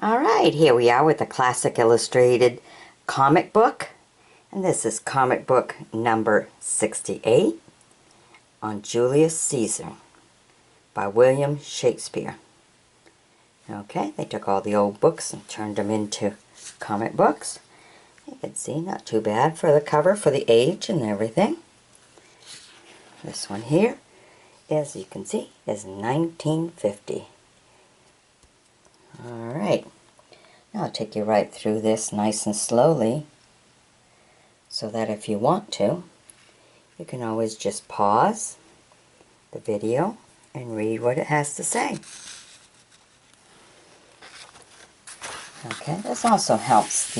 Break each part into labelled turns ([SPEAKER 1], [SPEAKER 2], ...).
[SPEAKER 1] Alright, here we are with a classic illustrated comic book. And this is comic book number 68 on Julius Caesar by William Shakespeare. Okay, they took all the old books and turned them into comic books. You can see, not too bad for the cover, for the age and everything. This one here, as you can see, is 1950. Alright. Now I'll take you right through this nice and slowly so that if you want to, you can always just pause the video and read what it has to say. Okay, this also helps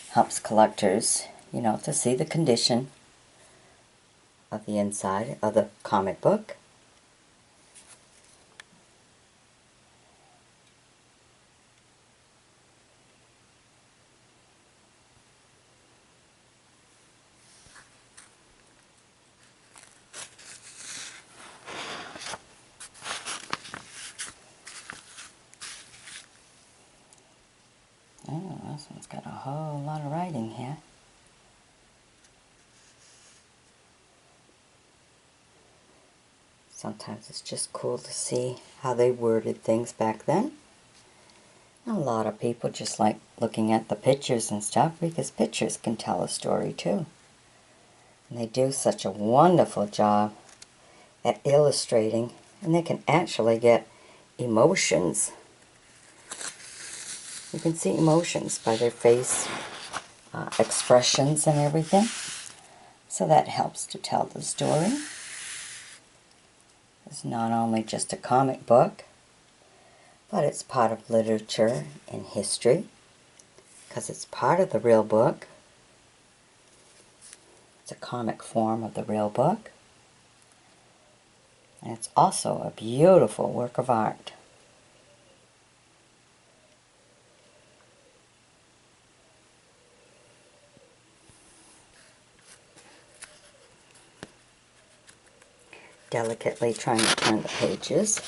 [SPEAKER 1] helps collectors, to see the condition of the inside of the comic book. Oh, this one's got a whole lot of writing here. Sometimes it's just cool to see how they worded things back then. A lot of people just like looking at the pictures and stuff because pictures can tell a story too. And they do such a wonderful job at illustrating, and they can actually get emotions. You can see emotions by their face expressions and everything. So that helps to tell the story. It's not only just a comic book, but it's part of literature and history because it's part of the real book. It's a comic form of the real book. And it's also a beautiful work of art. Delicately trying to turn the pages.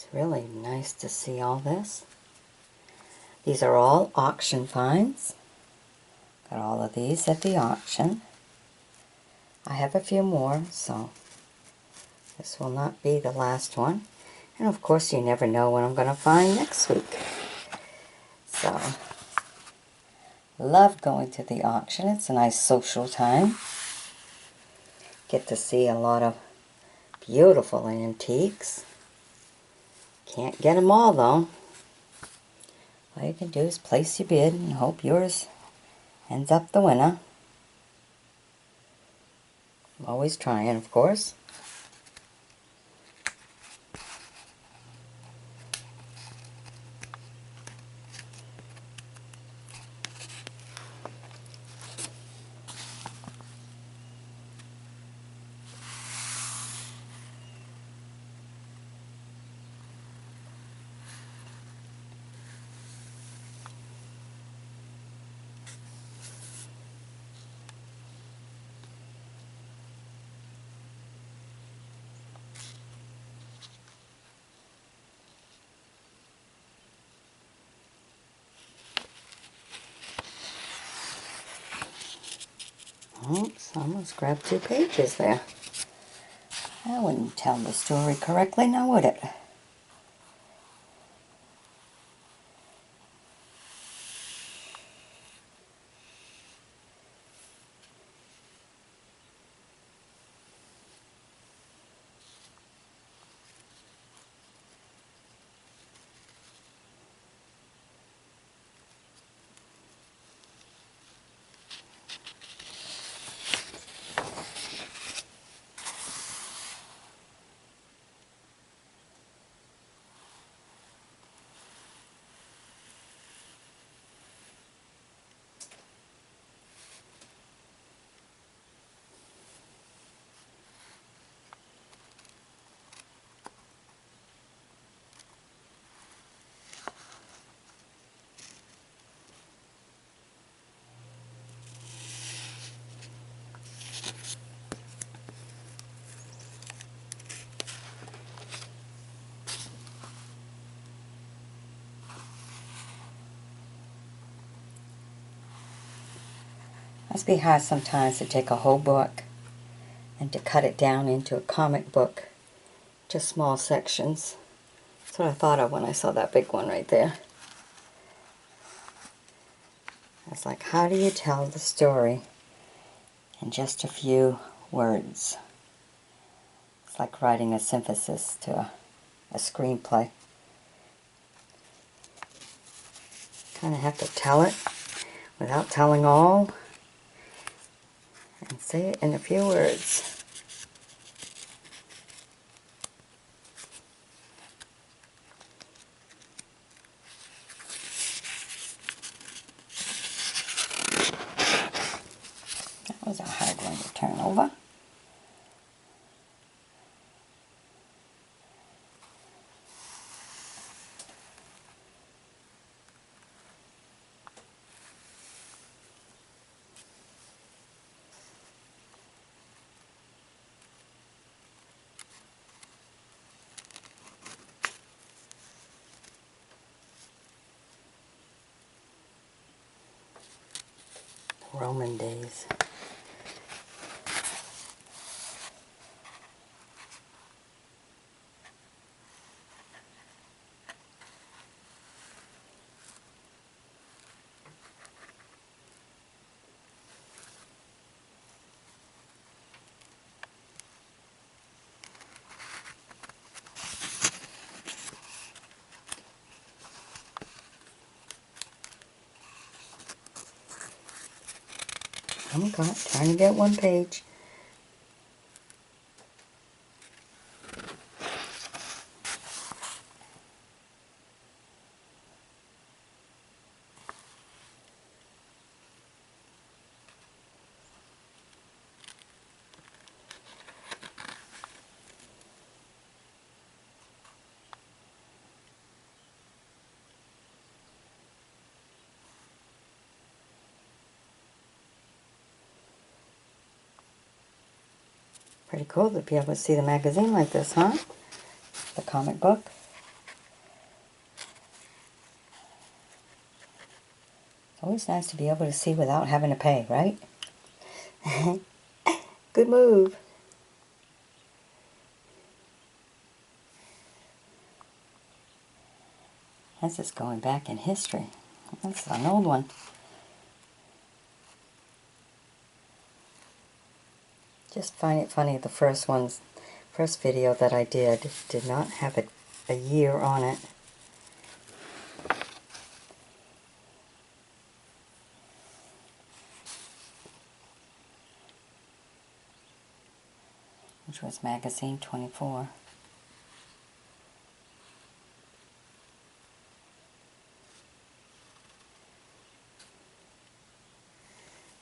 [SPEAKER 1] It's really nice to see all this. These are all auction finds. Got all of these at the auction. I have a few more, so this will not be the last one. And of course, you never know what I'm going to find next week. So, love going to the auction. It's a nice social time. Get to see a lot of beautiful antiques. Can't get them all though. All you can do is place your bid and hope yours ends up the winner. I'm always trying, of course. Oops, I almost grabbed 2 pages there. That wouldn't tell the story correctly, now would it? Must be hard sometimes to take a whole book and to cut it down into a comic book, just small sections. That's what I thought of when I saw that big one right there. I was like, how do you tell the story in just a few words? It's like writing a synthesis to a screenplay. Kind of have to tell it without telling all, and say it in a few words. That was a hard one to turn over. Roman days. Oh my God, trying to get one page. Pretty cool to be able to see the magazine like this, huh? The comic book. It's always nice to be able to see without having to pay, right? Good move. This is going back in history. That's an old one. Just find it funny, the first video that I did not have a year on it. Which was magazine 24.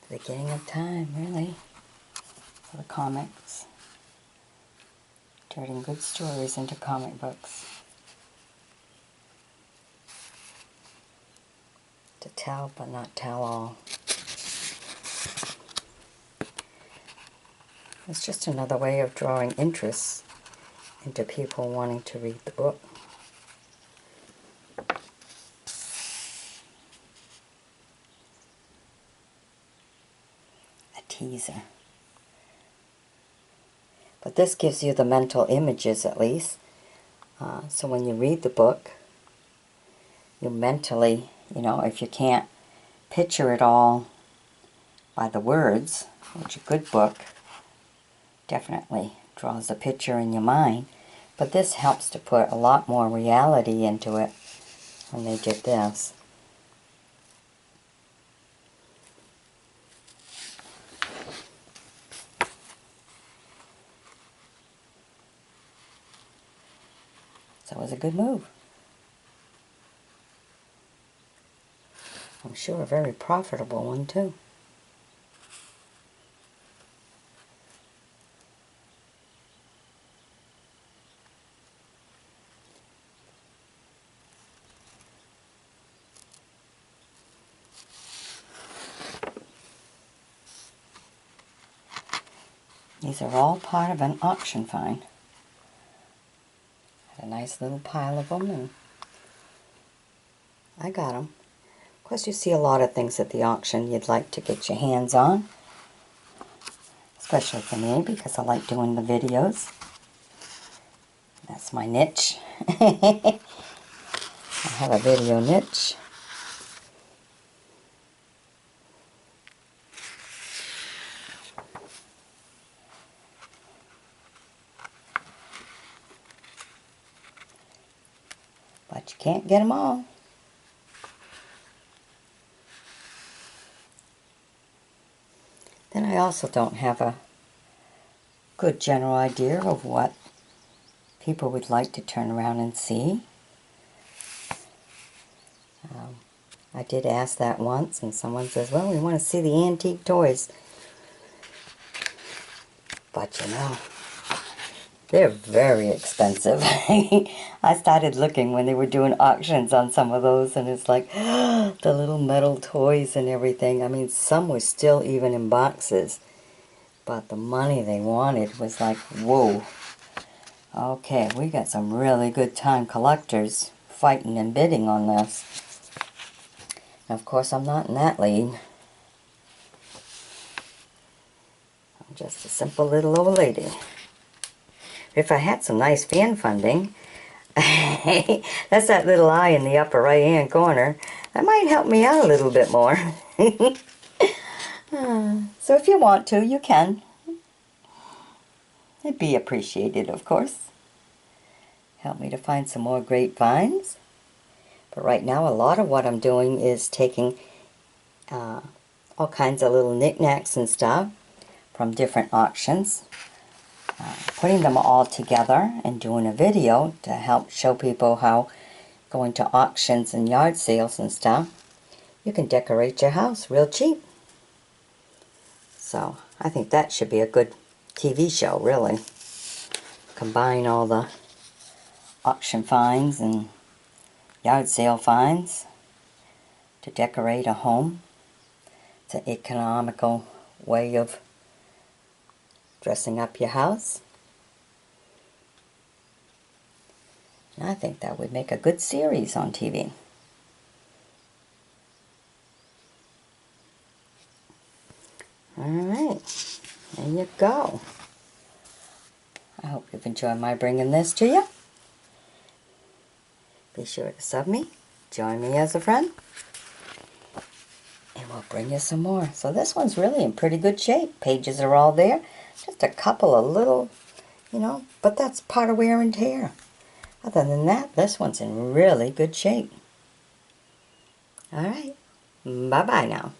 [SPEAKER 1] The beginning of time, really, for the comics. Turning good stories into comic books. To tell but not tell all. It's just another way of drawing interest into people wanting to read the book. A teaser. Caesar. But this gives you the mental images at least. So when you read the book, you mentally, you know, if you can't picture it all by the words, which a good book definitely draws a picture in your mind, but this helps to put a lot more reality into it when they did this. So it was a good move. I'm sure a very profitable one too. These are all part of an auction find. Had a nice little pile of them, and I got them. Of course, you see a lot of things at the auction you'd like to get your hands on, especially for me because I like doing the videos. That's my niche. I have a video niche. But you can't get them all. Then I also don't have a good general idea of what people would like to turn around and see. I did ask that once, and someone says, well, we want to see the antique toys. But you know, they're very expensive. I started looking when they were doing auctions on some of those, and it's like, the little metal toys and everything. I mean, some were still even in boxes, but the money they wanted was like, whoa. Okay, we got some really good time collectors fighting and bidding on this. And of course, I'm not in that league. I'm just a simple little old lady. If I had some nice fan funding, that's that little eye in the upper right hand corner, that might help me out a little bit more. So if you want to, you can. It'd be appreciated, of course. Help me to find some more great finds. But right now, a lot of what I'm doing is taking all kinds of little knickknacks and stuff from different auctions, putting them all together and doing a video to help show people how going to auctions and yard sales and stuff, you can decorate your house real cheap. So I think that should be a good TV show, really. Combine all the auction finds and yard sale finds to decorate a home. It's an economical way of dressing up your house. And I think that would make a good series on TV. Alright, there you go. I hope you've enjoyed my bringing this to you. Be sure to sub me, join me as a friend, and we'll bring you some more. So this one's really in pretty good shape. Pages are all there. Just a couple of little, you know, but that's part of wear and tear. Other than that, this one's in really good shape. Alright, bye-bye now.